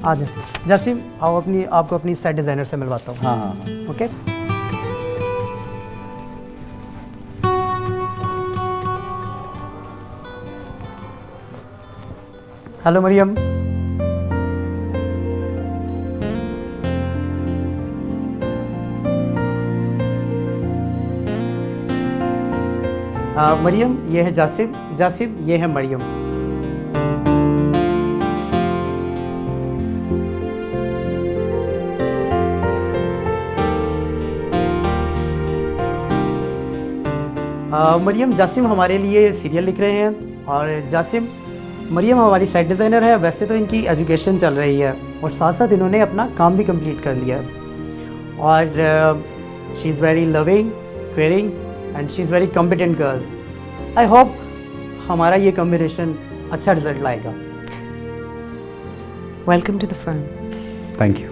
आ जाए। जासिम आओ, आपको अपनी सेट डिज़ाइनर से मिलवाता हूँ। हाँ हाँ हाँ। ओके। हेलो मरियम। मरियम ये है जासिम, जासिम ये है मरियम। मरियम, जासिम हमारे लिए सीरियल लिख रहे हैं और जासिम मरियम हमारी सेट डिज़ाइनर है। वैसे तो इनकी एजुकेशन चल रही है और साथ साथ इन्होंने अपना काम भी कंप्लीट कर लिया है और she is very loving, caring and she is very competent girl. I hope हमारा ये कॉम्बिनेशन अच्छा रिजल्ट लाएगा। Welcome to the firm. Thank you.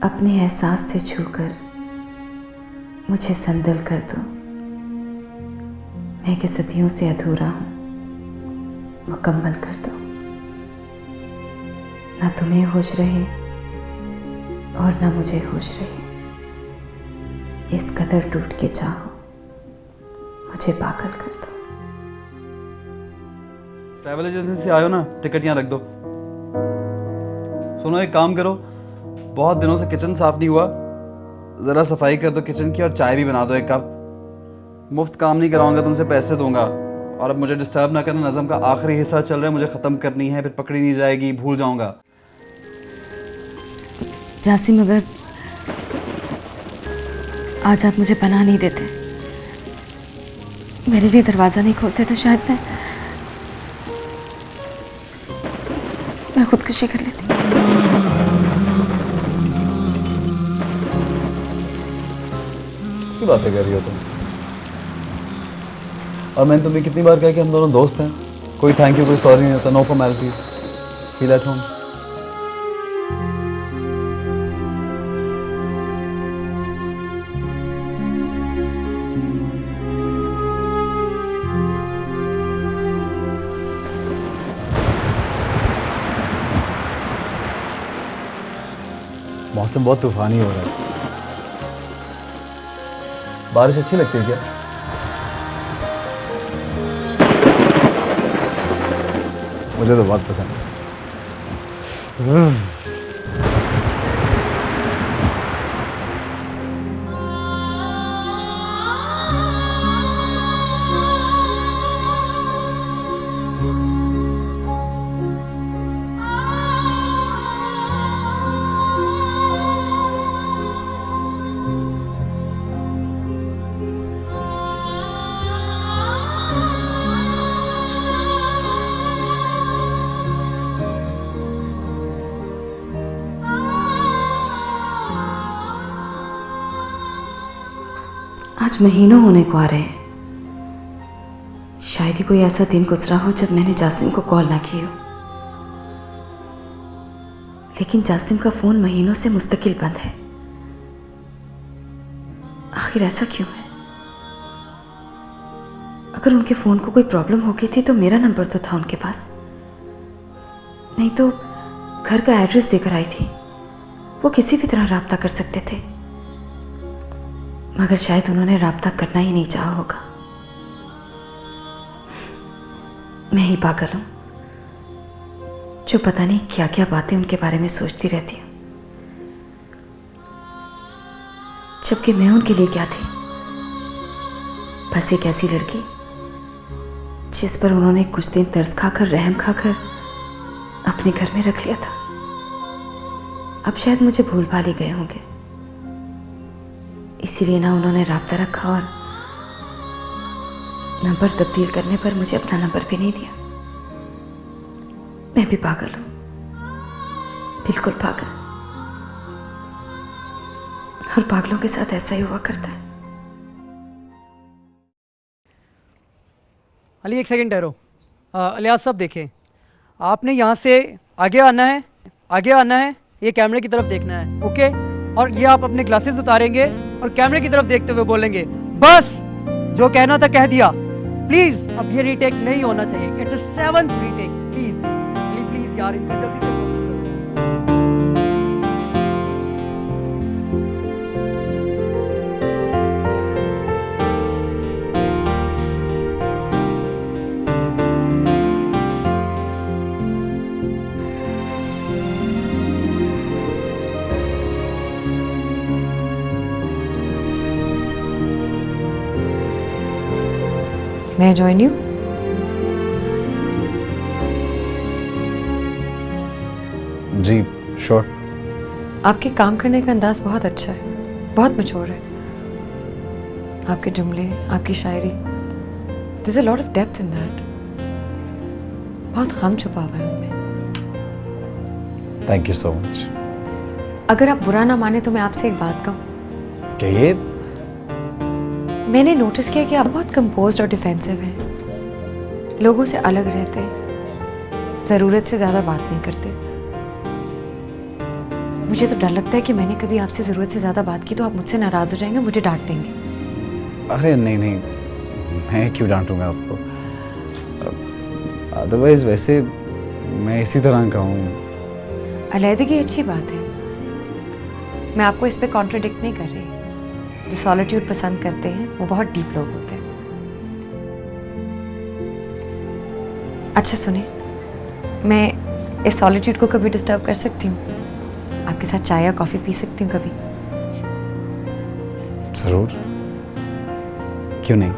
अपने एहसास से छूकर मुझे संदल कर दो। मैं कि सदियों से अधूरा हूं, मुकम्मल कर दो। ना तुम्हें होश रहे और ना मुझे होश रहे, इस कदर टूट के चाहो, मुझे पागल कर दो। ट्रैवल एजेंसी से आयो ना, टिकट यहाँ रख दो। सुनो एक काम करो, बहुत दिनों से किचन साफ नहीं हुआ, ज़रा सफाई कर दो किचन की और चाय भी बना दो एक कप। मुफ्त काम नहीं कराऊंगा, तुमसे पैसे दूंगा। और अब मुझे डिस्टर्ब ना करना, नज़म का आखिरी हिस्सा चल रहा है, मुझे ख़त्म करनी है, फिर पकड़ी नहीं जाएगी, भूल जाऊंगा। जासिम, अगर आज आप मुझे पनाह नहीं देते, मेरे लिए दरवाज़ा नहीं खोलते, तो शायद मैं खुदकुशी कर लेती। किसी बातें कर रही हो तुम? और मैंने तुम्हें कितनी बार कहा कि हम दोनों दोस्त हैं, कोई थैंक यू कोई सॉरी नहीं होता, no formalities, feel at home. मौसम बहुत तूफानी हो रहा है, बारिश अच्छी लगती है क्या? मुझे तो बहुत पसंद है। आज महीनों होने को आ रहे हैं, शायद ही कोई ऐसा दिन गुजरा हो जब मैंने जासिम को कॉल ना की हो। लेकिन जासिम का फोन महीनों से मुस्तकिल बंद है। आखिर ऐसा क्यों है? अगर उनके फोन को कोई प्रॉब्लम हो गई थी तो मेरा नंबर तो था उनके पास, नहीं तो घर का एड्रेस देकर आई थी, वो किसी भी तरह राब्ता कर सकते थे। मगर शायद उन्होंने राब्ता करना ही नहीं चाहा होगा। मैं ही पागल हूं जो पता नहीं क्या क्या बातें उनके बारे में सोचती रहती हूं, जबकि मैं उनके लिए क्या थी? बस एक ऐसी लड़की जिस पर उन्होंने कुछ दिन तरस खाकर, रहम खाकर अपने घर में रख लिया था। अब शायद मुझे भूल भाल ही गए होंगे, इसीलिए ना उन्होंने राब्ता रखा और नंबर तब्दील करने पर मुझे अपना नंबर भी नहीं दिया। मैं भी पागल हूं, बिल्कुल पागल। और पागलों के साथ ऐसा ही हुआ करता है। अली एक सेकंड ठहरो। अलियास साहब देखें, आपने यहाँ से आगे आना है, आगे आना है, ये कैमरे की तरफ देखना है, ओके? और ये आप अपने ग्लासेस उतारेंगे और कैमरे की तरफ देखते हुए बोलेंगे, बस जो कहना था कह दिया। प्लीज अब ये रीटेक नहीं होना चाहिए, it's 7th retake, please please please यार इनको जल्दी से May I join you? जी श्योर। आपके काम करने का अंदाज बहुत अच्छा है, बहुत मैच्योर है। आपके जुमले, आपकी शायरी, there is a lot of depth in that. बहुत गम छुपा हुआ है उनमें। Thank you so much. अगर आप बुरा ना माने तो मैं आपसे एक बात कहूँ। कहिए। मैंने नोटिस किया कि आप बहुत कंपोज्ड और डिफेंसिव हैं, लोगों से अलग रहते हैं, ज़रूरत से ज़्यादा बात नहीं करते। मुझे तो डर लगता है कि मैंने कभी आपसे ज़रूरत से ज़्यादा बात की तो आप मुझसे नाराज़ हो जाएंगे, मुझे डांट देंगे। अरे नहीं नहीं, मैं क्यों डांटूंगा आपको। अदरवाइज वैसे मैं इसी तरह का हूँ। अलहदगी अच्छी बात है, मैं आपको इस पे कॉन्ट्रडिक्ट नहीं कर रही। जो सॉलिट्यूड पसंद करते हैं वो बहुत डीप लोग होते हैं। अच्छा सुने, मैं इस सॉलिट्यूड को कभी डिस्टर्ब कर सकती हूँ? आपके साथ चाय या कॉफ़ी पी सकती हूँ कभी? ज़रूर, क्यों नहीं।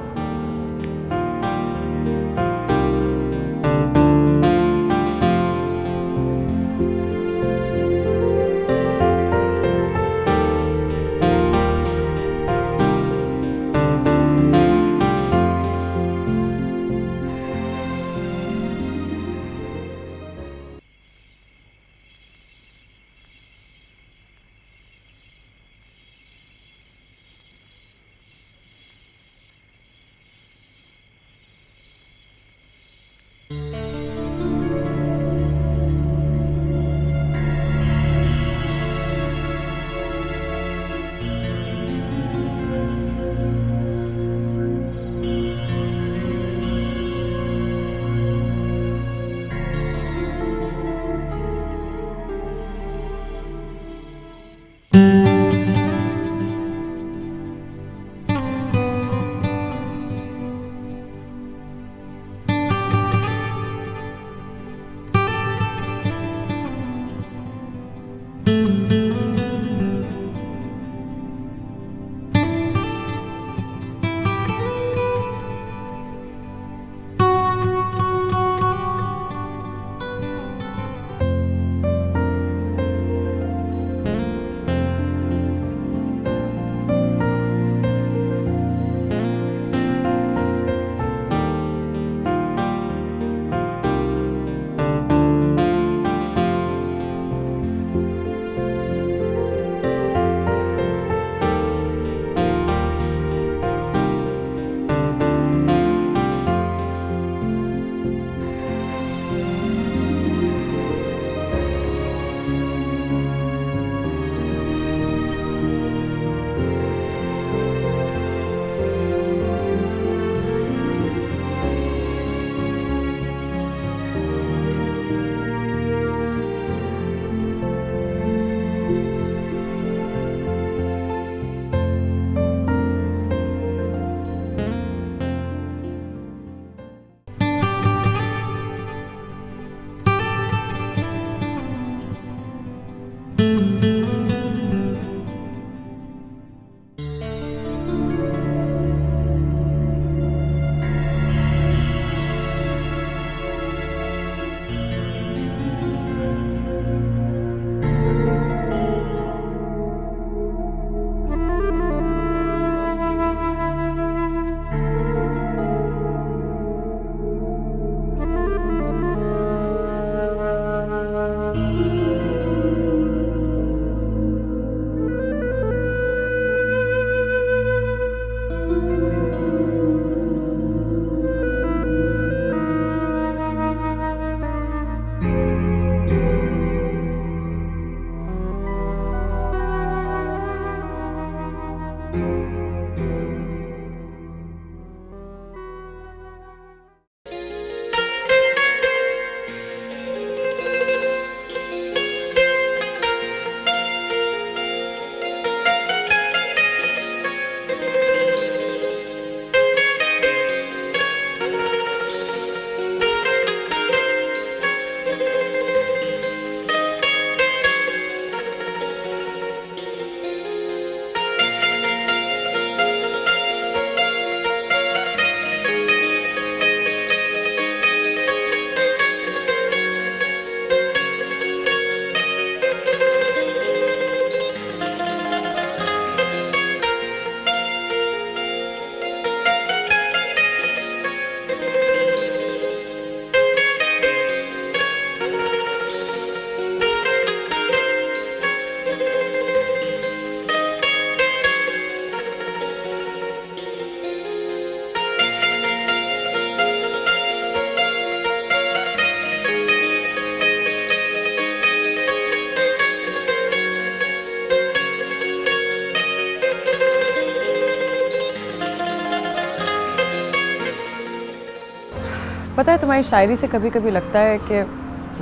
पता है तुम्हारी शायरी से कभी कभी लगता है कि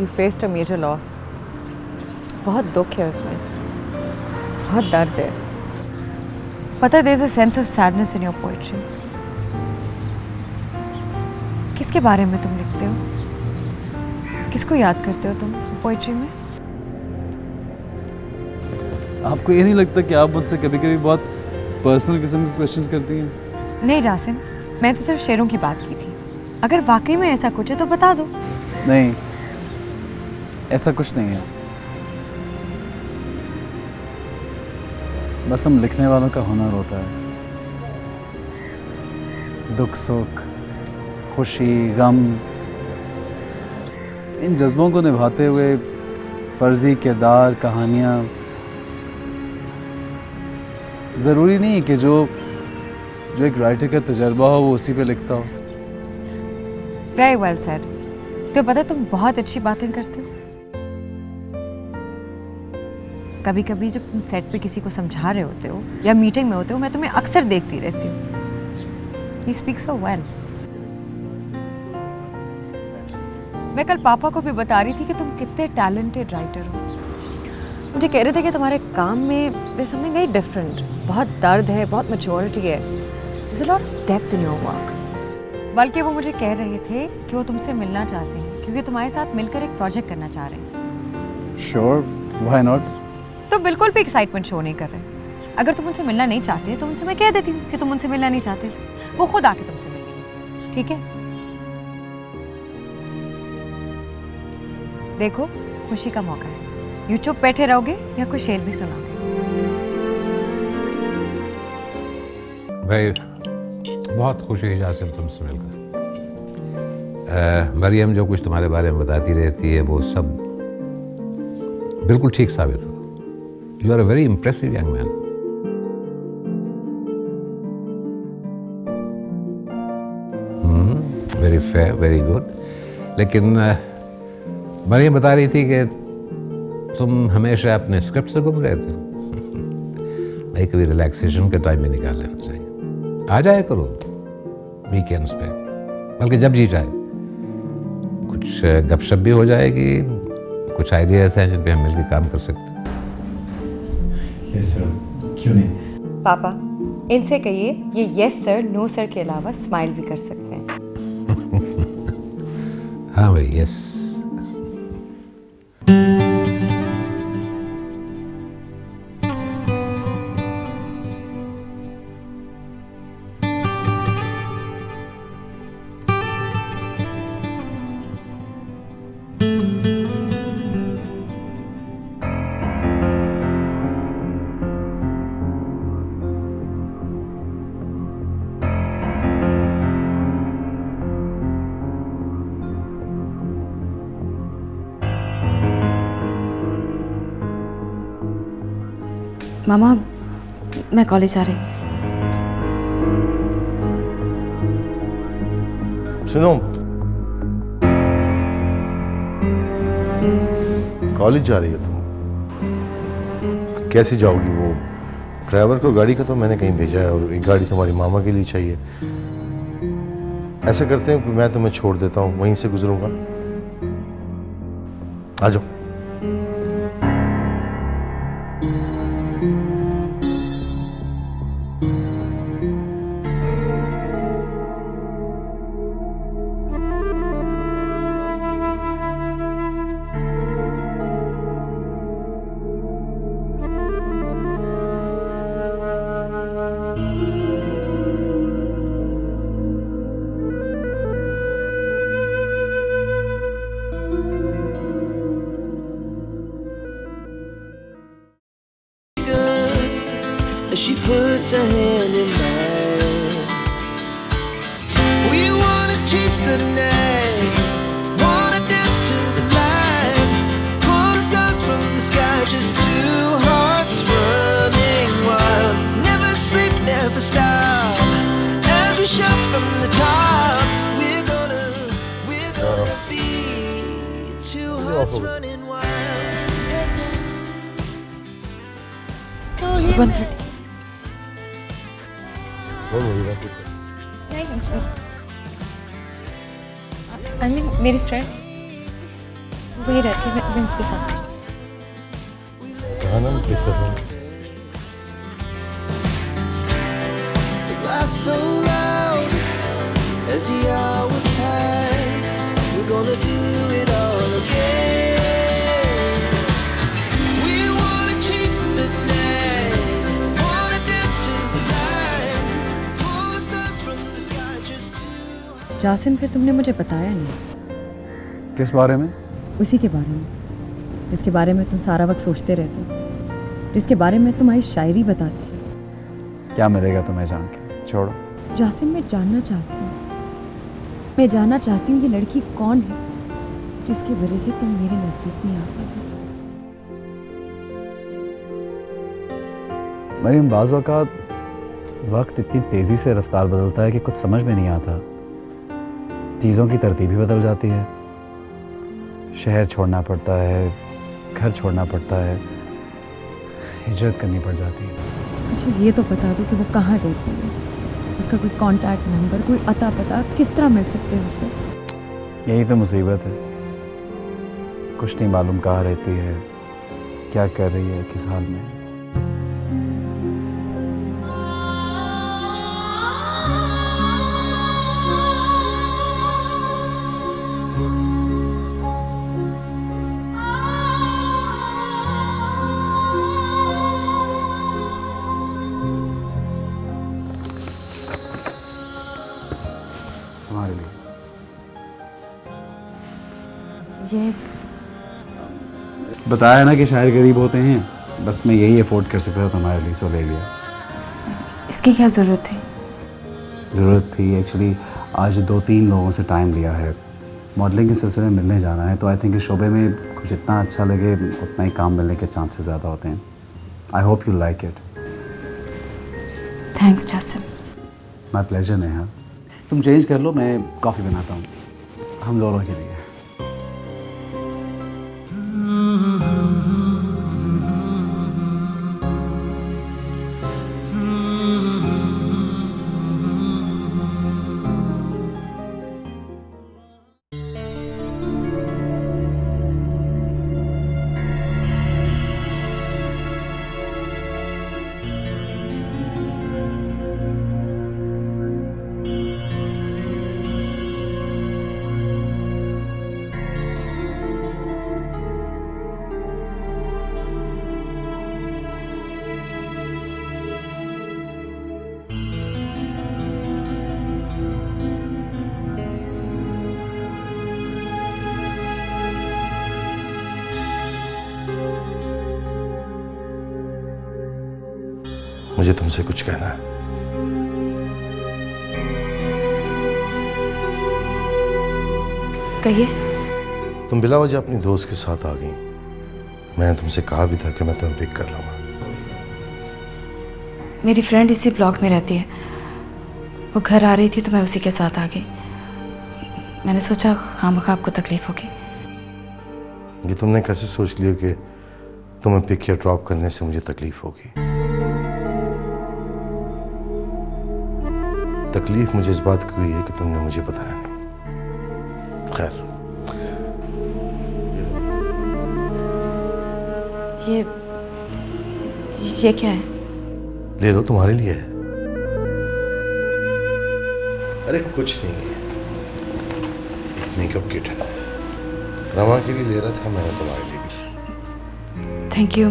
you faced a major loss. बहुत दुख है उसमें, बहुत दर्द है। पता है there is a sense of sadness in your poetry. किसके बारे में तुम लिखते हो? किसको याद करते हो तुम पोएट्री में? आपको ये नहीं लगता कि आप मुझसे कभी कभी बहुत पर्सनल किस्म के क्वेश्चंस करती हैं? नहीं जासिम, मैं तो सिर्फ शेरों की बात की थी। अगर वाकई में ऐसा कुछ है तो बता दो। नहीं, ऐसा कुछ नहीं है। बस हम लिखने वालों का हुनर होता है। दुख सुख, खुशी गम, इन जज्बों को निभाते हुए फर्जी किरदार, कहानियाँ। ज़रूरी नहीं है कि जो एक राइटर का तजर्बा हो वो उसी पे लिखता हो। Very well said. तो पता है तुम बहुत अच्छी बातें करते हो। कभी कभी जब तुम सेट पे किसी को समझा रहे होते हो या मीटिंग में होते हो, मैं तुम्हें अक्सर देखती रहती हूँ। You speak so well. मैं कल पापा को भी बता रही थी कि तुम कितने टैलेंटेड राइटर हो। मुझे कह रहे थे कि तुम्हारे काम में देयर समथिंग वेरी डिफरेंट। बहुत दर्द है, बहुत मैच्योरिटी है। There is a lot of depth in your work. बल्कि वो मुझे कह रहे थे कि वो तुमसे मिलना चाहते हैं क्योंकि तुम्हारे साथ मिलकर एक प्रोजेक्ट करना चाह रहे हैं। Sure, why not? तो बिल्कुल भी एक्साइटमेंट शो नहीं कर रहे। अगर तुम उनसे मिलना नहीं चाहते तो उनसे मैं कह देती हूँ कि तुम उनसे मिलना नहीं चाहते। वो खुद आके तुमसे मिलेंगे, ठीक है? देखो, खुशी का मौका है। यू चुप बैठे रहोगे या कोई शेर भी सुनाओगे? भाई बहुत खुशी हुई जासिम तुमसे मिलकर। मरियम जो कुछ तुम्हारे बारे में बताती रहती है वो सब बिल्कुल ठीक साबित हो। You are a very impressive young man. Very fair, very good. लेकिन मरियम बता रही थी कि तुम हमेशा अपने स्क्रिप्ट से घूम रहे थे। भाई कभी रिलैक्सेशन का टाइम भी निकाल लेना चाहिए। आ जाया करो वीकेंड्स पे, बल्कि जब जी जाए। कुछ गपशप भी हो जाएगी, कुछ आइडियाज हैं जिन पे हम मिलकर काम कर सकते हैं। यस सर, क्यों नहीं? पापा, इनसे कहिए ये यस सर, नो सर के अलावा स्माइल भी कर सकते हैं। हाँ भाई, यस। मामा, मैं कॉलेज आ रही हूँ। सुनो, कॉलेज जा रही हो तुम? कैसे जाओगी? वो ड्राइवर को गाड़ी का तो मैंने कहीं भेजा है और एक गाड़ी तुम्हारी मामा के लिए चाहिए। ऐसा करते हैं कि मैं तुम्हें छोड़ देता हूँ, वहीं से गुजरूंगा। आ जाओ। She puts her hand in mine. We wanna chase the night, wanna dance to the light, pull the stars from the sky, just two hearts running wild. Never sleep, never stop, as we shout from the top. We're gonna be two hearts running wild. 1:30। I mean मेरी friend वही रहती है, मैं उसके साथ। कहाँ नाम pick कर रहा हूँ? The laughs so loud as the hours pass. We're gonna do it all again. We wanna chase the night, wanna dance to the light, pull stars from the sky just to. Jasim, फिर तुमने मुझे बताया नहीं। किस बारे में? उसी के बारे में जिसके बारे में तुम सारा वक्त सोचते रहते हो, जिसके बारे में तुम्हारी शायरी बताती है। क्या मिलेगा तुम्हें जान के? छोड़ो। जासिम, मैं जानना चाहती हूँ, मैं जानना चाहती हूँ ये लड़की कौन है जिसकी वजह से तुम मेरे नज़दीक नहीं आ पाते। मरीम, बाज़ औक़ात वक्त इतनी तेज़ी से रफ्तार बदलता है कि कुछ समझ में नहीं आता। चीज़ों की तरतीब भी बदल जाती है, शहर छोड़ना पड़ता है, घर छोड़ना पड़ता है, हिजरत करनी पड़ जाती है। मुझे ये तो बता दो कि वो कहाँ रहती है, उसका कोई कांटेक्ट नंबर, कोई अता पता, किस तरह मिल सकते हैं उससे? यही तो मुसीबत है, कुछ नहीं मालूम कहाँ रहती है, क्या कर रही है, किस हाल में। हमारे लिए ये बताया ना कि शायर गरीब होते हैं, बस मैं यही अफोर्ड कर सकता था तुम्हारे लिए, सो ले लिया। इसकी क्या ज़रूरत थी? ज़रूरत थी एक्चुअली, आज 2-3 लोगों से टाइम लिया है, मॉडलिंग के सिलसिले में मिलने जाना है, तो आई थिंक इस शोबे में कुछ इतना अच्छा लगे उतना ही काम मिलने के चांसेस ज़्यादा होते हैं। I hope you like it. Thanks Jasim. My pleasure Neha. तुम चेंज कर लो, मैं कॉफ़ी बनाता हूँ हम दोनों के लिए। मुझे तुमसे कुछ कहना है। कहिए। तुम बिला वजह अपनी दोस्त के साथ आ गई। मैंने तुमसे कहा भी था कि मैं तुम्हें पिक कर लूँगा। मेरी फ्रेंड इसी ब्लॉक में रहती है, वो घर आ रही थी तो मैं उसी के साथ आ गई। मैंने सोचा खामखा आपको तकलीफ होगी। ये तुमने कैसे सोच लिया कि तुम्हें पिक या ड्रॉप करने से मुझे तकलीफ होगी? तकलीफ मुझे इस बात की हुई है कि तुमने मुझे बताया नहीं। खैर, ये क्या है? ले लो, तुम्हारे लिए है। अरे कुछ नहीं है, मेकअप किट है। रमा के लिए ले रहा था, मैंने तुम्हारे लिए भी। Thank you.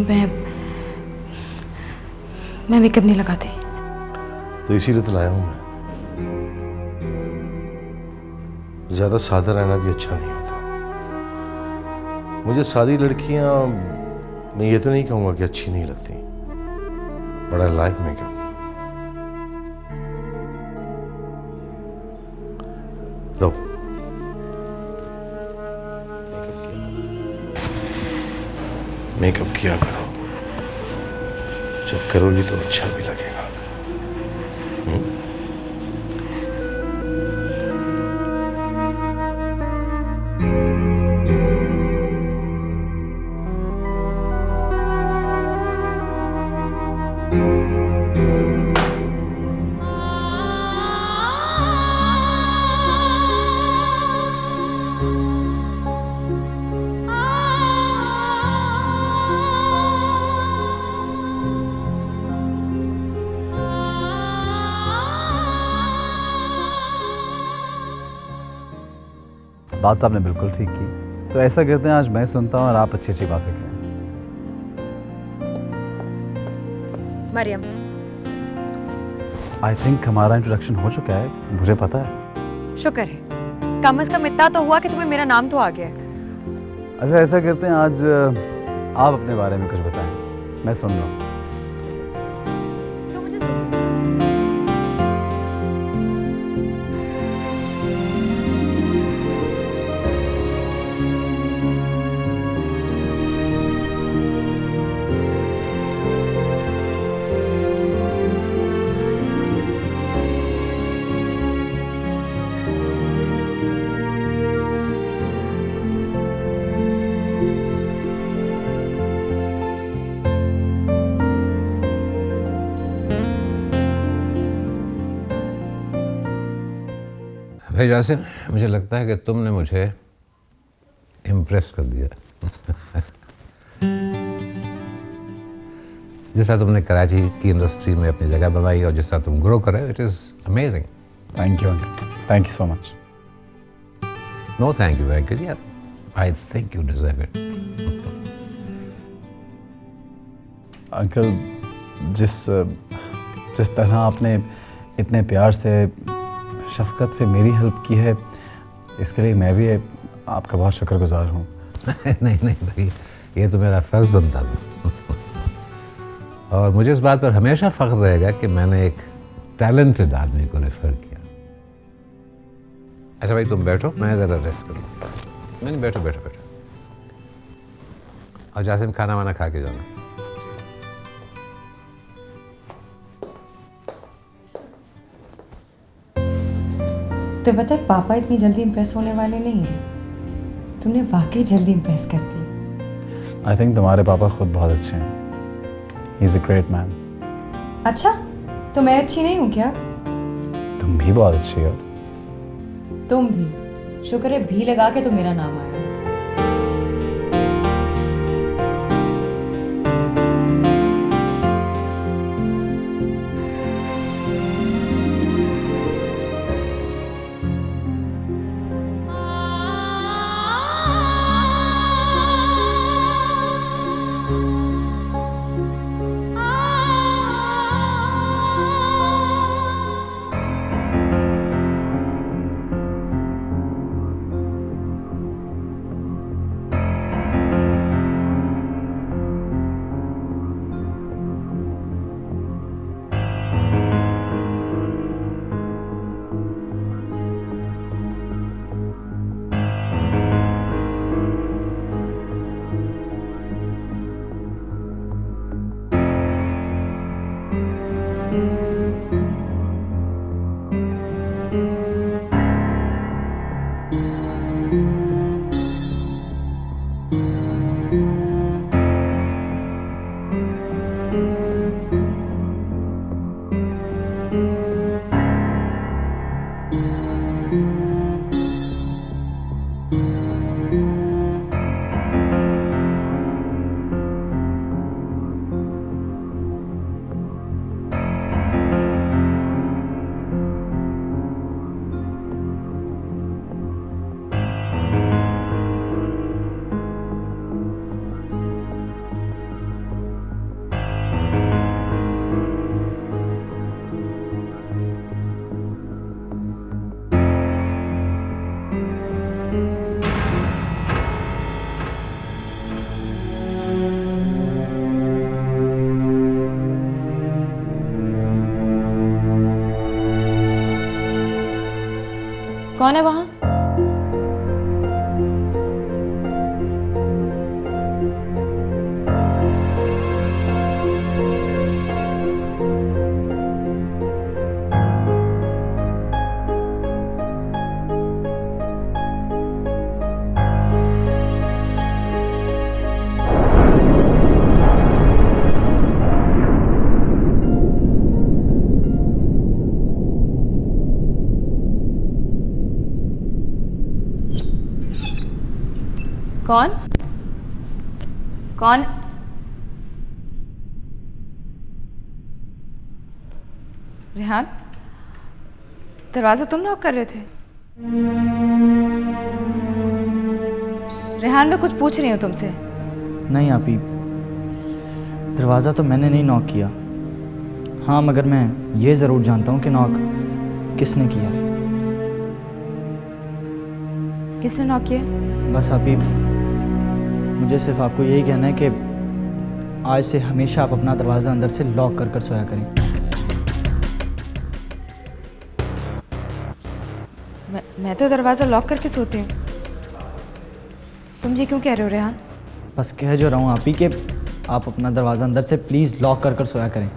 मैं मेकअप नहीं लगाती। तो इसीलिए तो लाया हूं मैं। ज्यादा सादा रहना भी अच्छा नहीं होता। मुझे सादी लड़कियां, मैं ये तो नहीं कहूंगा कि अच्छी नहीं लगती, but I like makeup. Low, makeup किया करो, जब करोगी तो अच्छा भी लगेगा। बात तो आपने बिल्कुल ठीक की। तो ऐसा करते हैं, आज मैं सुनता हूँ और आप अच्छी अच्छी बातें करें। मरियम, आई थिंक हमारा इंट्रोडक्शन हो चुका है, मुझे पता है। शुक्र है, कम से कम इतना तो हुआ कि तुम्हें मेरा नाम तो आ गया है। अच्छा ऐसा करते हैं, आज आप अपने बारे में कुछ बताएं, मैं सुन रहा हूँ। तो मुझे भाई जासिम, मुझे लगता है कि तुमने मुझे इम्प्रेस कर दिया। जिस तरह तुमने कराची की इंडस्ट्री में अपनी जगह बनाई और जिस तरह तुम ग्रो कर रहे हो, it is amazing. Thank you uncle, thank you so much. No thank you Venkat यार, I think you deserve it. Uncle, जिस तरह आपने इतने प्यार से, शफकत से मेरी हेल्प की है, इसके लिए मैं भी आपका बहुत शुक्रगुजार हूँ। नहीं नहीं भाई, ये तो मेरा फ़र्ज़ बनता था। और मुझे इस बात पर हमेशा फ़ख्र रहेगा कि मैंने एक टैलेंटेड आदमी को रेफ़र किया। अच्छा भाई तुम बैठो, मैं ज़रा रेस्ट करूँ। नहीं बैठो बैठो बैठो। और जासिम, खाना वाना खा के जाना। तो बता, पापा इतनी जल्दी इम्प्रेस होने वाले नहीं हैं। तुमने वाकई जल्दी इम्प्रेस कर दी। आई थिंक तुम्हारे पापा खुद बहुत अच्छे हैं। He is a great man. अच्छा, तो मैं अच्छी नहीं हूँ क्या? तुम भी बहुत अच्छी हो। तुम भी। शुक्र है भी लगा के तो मेरा नाम आया। कौन है वहां? कौन? कौन? रेहान, दरवाजा तुम नॉक कर रहे थे? रेहान, मैं कुछ पूछ रही हूँ तुमसे। नहीं आपी, दरवाज़ा तो मैंने नहीं नॉक किया। हाँ, मगर मैं ये ज़रूर जानता हूँ कि नॉक किसने किया। किसने नॉक किया? बस आपी, मुझे सिर्फ आपको यही कहना है कि आज से हमेशा आप अपना दरवाज़ा अंदर से लॉक कर कर सोया करें। मैं तो दरवाज़ा लॉक करके सोती हूँ। तुम ये क्यों कह रहे हो रेहान? बस कह जो रहा हूँ आपी कि आप अपना दरवाज़ा अंदर से प्लीज़ लॉक कर कर सोया करें।